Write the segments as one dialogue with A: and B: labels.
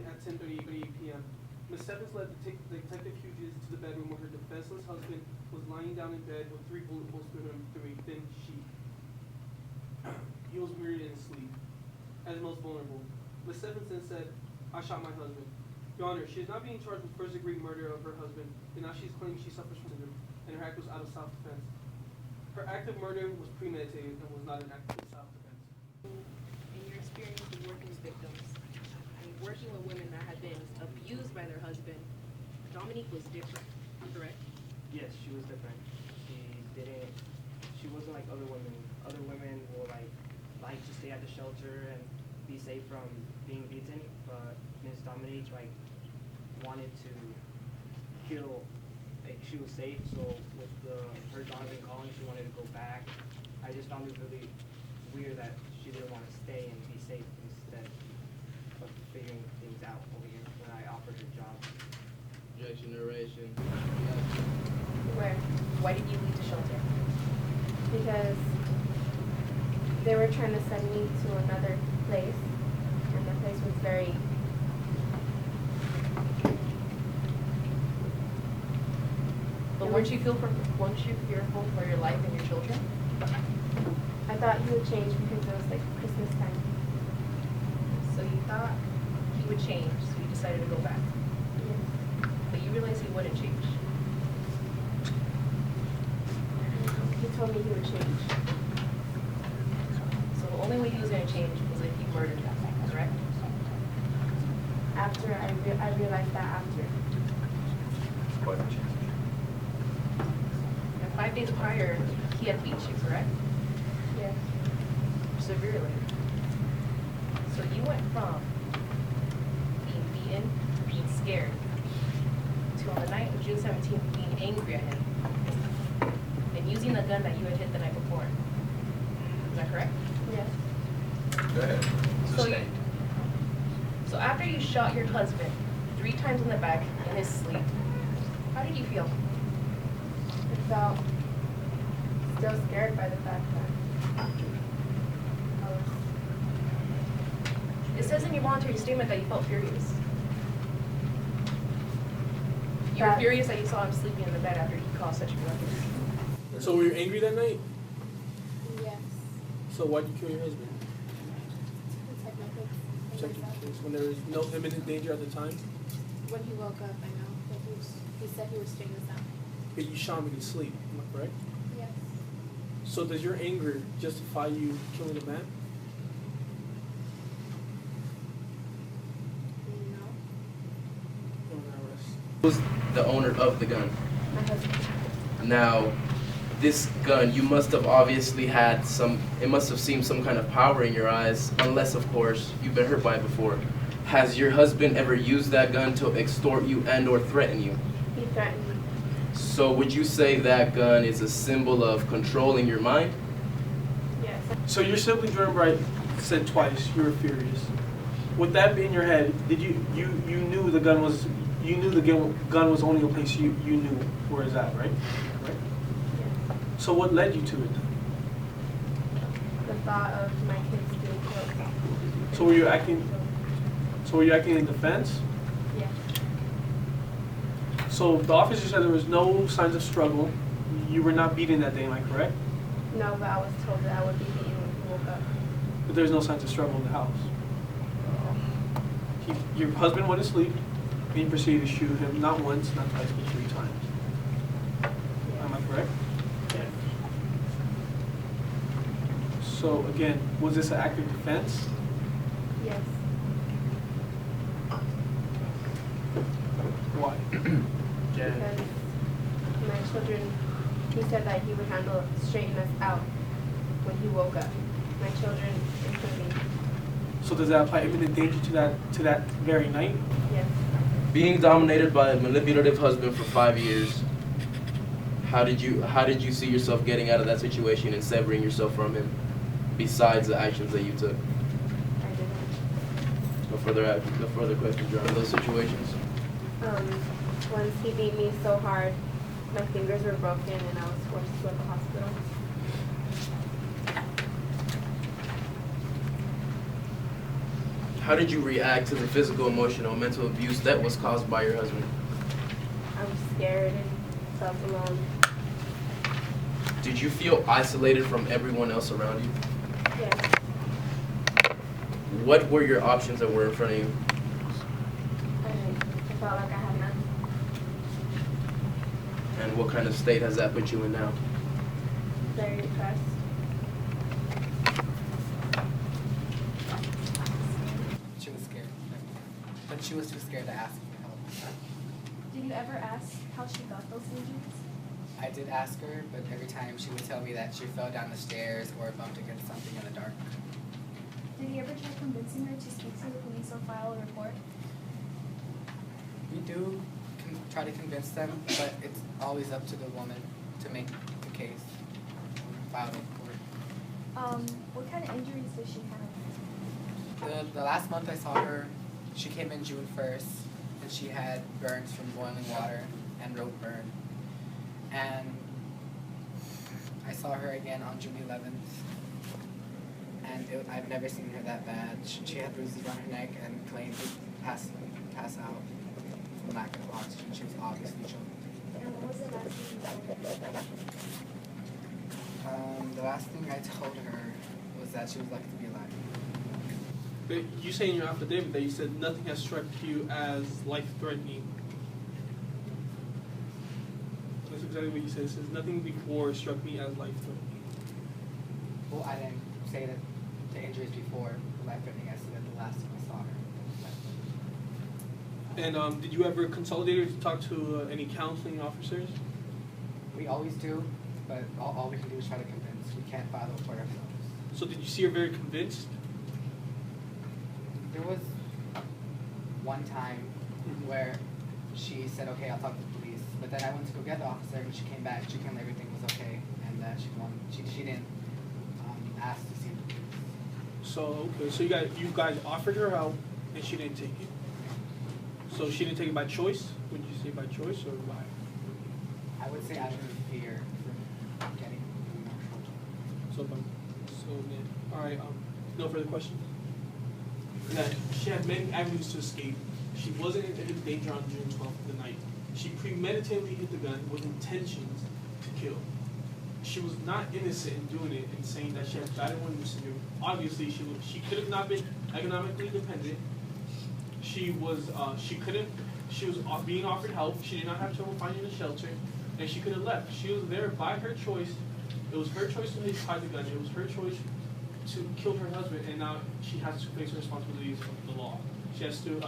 A: at 10:38 p.m. Ms. Stephens led the detective Hughes to the bedroom where her defenseless husband was lying down in bed with 3 bullet holes through him through a thin sheet. He was wearied in his sleep, as most vulnerable. Ms. Stephens then said, "I shot my husband." Your Honor, she is not being charged with first-degree murder of her husband, and now she is claiming she suffers from syndrome, and her act was out of self-defense. Her act of murder was premeditated and was not an act of self-defense.
B: In your experience with working with victims and working with women that have been abused by their husband, Dominique was different, correct?
C: Yes, she was different. She wasn't like other women. Other women will like to stay at the shelter and be safe from being beaten, but Ms. Dominique wanted to feel like she was safe. So with her Donovan calling, she wanted to go back. I just found it really weird that she didn't want to stay and be safe instead of figuring things out over here when I offered her a job.
D: Objection, narration.
B: Where? Why did you leave the shelter?
E: Because they were trying to send me to another place, and the place was very
B: But weren't you fearful for your life and your children?
E: I thought he would change because it was like Christmas time.
B: So you thought he would change, so you decided to go back.
E: Yes.
B: But you realized he wouldn't change.
E: He told me he would change.
B: So the only way he was going to change was if you murdered him, correct?
E: After I realized that after.
B: And 5 days prior, he had beat you, correct?
E: Yes.
B: Severely. So you went from being beaten, being scared, to on the night of June 17th being angry at him and using the gun that you had hit the night before. Is that correct?
E: Yes.
D: Go ahead.
B: So after you shot your husband 3 times in the back in his sleep, how did you feel?
E: I felt still scared by the fact that I was.
B: It says in your voluntary statement that you felt furious. You were
E: That-
B: furious that you saw him sleeping in the bed after he caused such a ruckus.
A: So were you angry that night?
E: Yes.
A: So why'd you kill your husband?
E: Protect my kids. and
A: Protect your
E: myself.
A: kids when there was no imminent danger at the time?
E: When he woke up, I know that he said he would straighten us out.
A: But you shot him in his sleep, am I correct?
E: Yes.
A: So does your anger justify you killing a man?
E: No.
A: No, not arrest.
D: Who's the owner of the gun?
E: My husband.
D: Now, this gun, you must have obviously had it must have seemed some kind of power in your eyes, unless, of course, you've been hurt by it before. Has your husband ever used that gun to extort you and or threaten you?
E: He threatened me.
D: So would you say that gun is a symbol of controlling your mind?
E: Yes.
A: So your sibling Jordan Bright said twice you were furious. With that in your head, did you knew the gun was only a place you knew where it's at, right? Right.
E: Yes.
A: So what led you to it?
E: The thought of my kids being killed.
A: So were you acting in defense?
E: Yeah.
A: So the officer said there was no signs of struggle. You were not beaten that day, am I correct?
E: No, but I was told that I would be beaten when he woke up.
A: But there's no signs of struggle in the house. Your husband went to sleep, and you proceeded to shoot him not once, not twice, but 3 times. Am I correct?
E: Yes.
A: So again, was this an act of defense?
E: Yes.
A: Why?
E: Because my children, he said that he would straighten us out when he woke up. My children, including.
A: So does that apply imminent danger to that very night?
E: Yes.
D: Being dominated by a manipulative husband for 5 years, how did you see yourself getting out of that situation and severing yourself from him, besides the actions that you took?
E: I didn't.
D: No further questions around those situations?
E: Once he beat me so hard, my fingers were broken and I was forced to go to the hospital.
D: How did you react to the physical, emotional, and mental abuse that was caused by your husband?
E: I was scared and felt alone.
D: Did you feel isolated from everyone else around you?
E: Yes.
D: What were your options that were in front of you?
E: I felt like I had none.
D: And what kind of state has that put you in now?
E: Very depressed.
F: She was scared, but she was too scared to ask for help.
G: Did you ever ask how she got those injuries?
F: I did ask her, but every time she would tell me that she fell down the stairs or bumped against something in the dark.
G: Did you ever try convincing her to speak to the police or file a report?
F: We do try to convince them, but it's always up to the woman to make the case, file the report.
G: What kind of injuries does she have?
F: The last month I saw her, she came in June 1st, and she had burns from boiling water and rope burn. And I saw her again on June 11th, and I've never seen her that bad. She had bruises on her neck and claimed to pass out from lack of oxygen. She was obviously choking.
G: And what was the last thing you told her?
F: The last thing I told her was that she was lucky to be alive.
A: But you say in your affidavit that you said nothing has struck you as life-threatening. That's exactly what you said. It says nothing before struck me as life-threatening.
F: Well, I didn't say that the injuries before were life-threatening. I said that the last time I saw her was life-threatening.
A: And did you ever consolidate or talk to any counseling officers?
F: We always do, but all we can do is try to convince. We can't file the report ourselves.
A: So did you see her very convinced?
F: There was one time where she said, okay, I'll talk to the police. But then I went to go get the officer, and she came back. She claimed everything was okay, and that she didn't ask to see the police.
A: So okay, so you guys offered her help and she didn't take it. So she didn't take it by choice? Would you say by choice or by?
F: I would say out of fear from getting emotional.
A: All right. No further questions. That she had many avenues to escape. She wasn't in danger on June 12th of the night. She premeditatedly hit the gun with intentions to kill. She was not innocent in doing it and saying that she had battered wound syndrome. Obviously, she could have not been economically dependent. She was being offered help. She did not have trouble finding a shelter, and she could have left. She was there by her choice. It was her choice to hide the gun. It was her choice to kill her husband, and now she has to face the responsibilities of the law. She has to.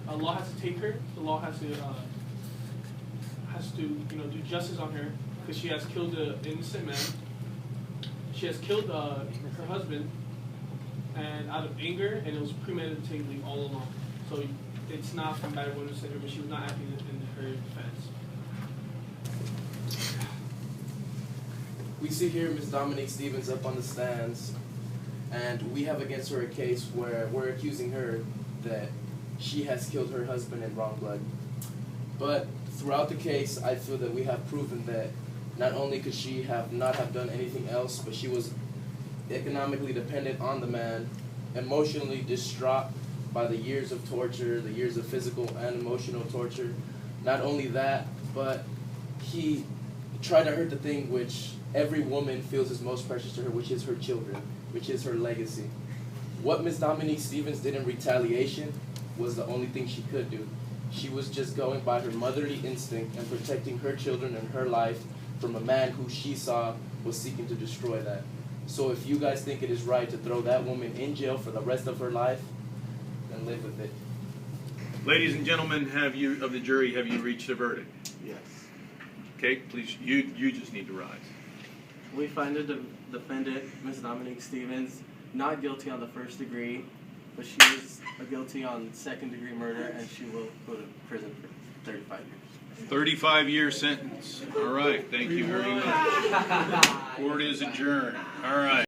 A: The law has to take her. The law has to do justice on her because she has killed an innocent man. She has killed her husband, and out of anger, and it was premeditatedly all along. So it's not from battered wound syndrome, but she was not acting in her defense.
D: We see here Ms. Dominique Stevens up on the stands, and we have against her a case where we're accusing her that she has killed her husband in wrong blood. But throughout the case, I feel that we have proven that not only could she not have done anything else, but she was economically dependent on the man, emotionally distraught by the years of torture, the years of physical and emotional torture. Not only that, but he tried to hurt the thing which every woman feels is most precious to her, which is her children, which is her legacy. What Ms. Dominique Stevens did in retaliation was the only thing she could do. She was just going by her motherly instinct and protecting her children and her life from a man who she saw was seeking to destroy that. So if you guys think it is right to throw that woman in jail for the rest of her life, then live with it.
H: Ladies and gentlemen, have you reached a verdict?
I: Yes.
H: Okay, please, you just need to rise.
I: We find the defendant, Ms. Dominique Stevens, not guilty on the first degree, but she is guilty on second-degree murder, and she will go to prison for 35 years.
H: 35-year sentence. All right, thank you very much. Court is adjourned. All right.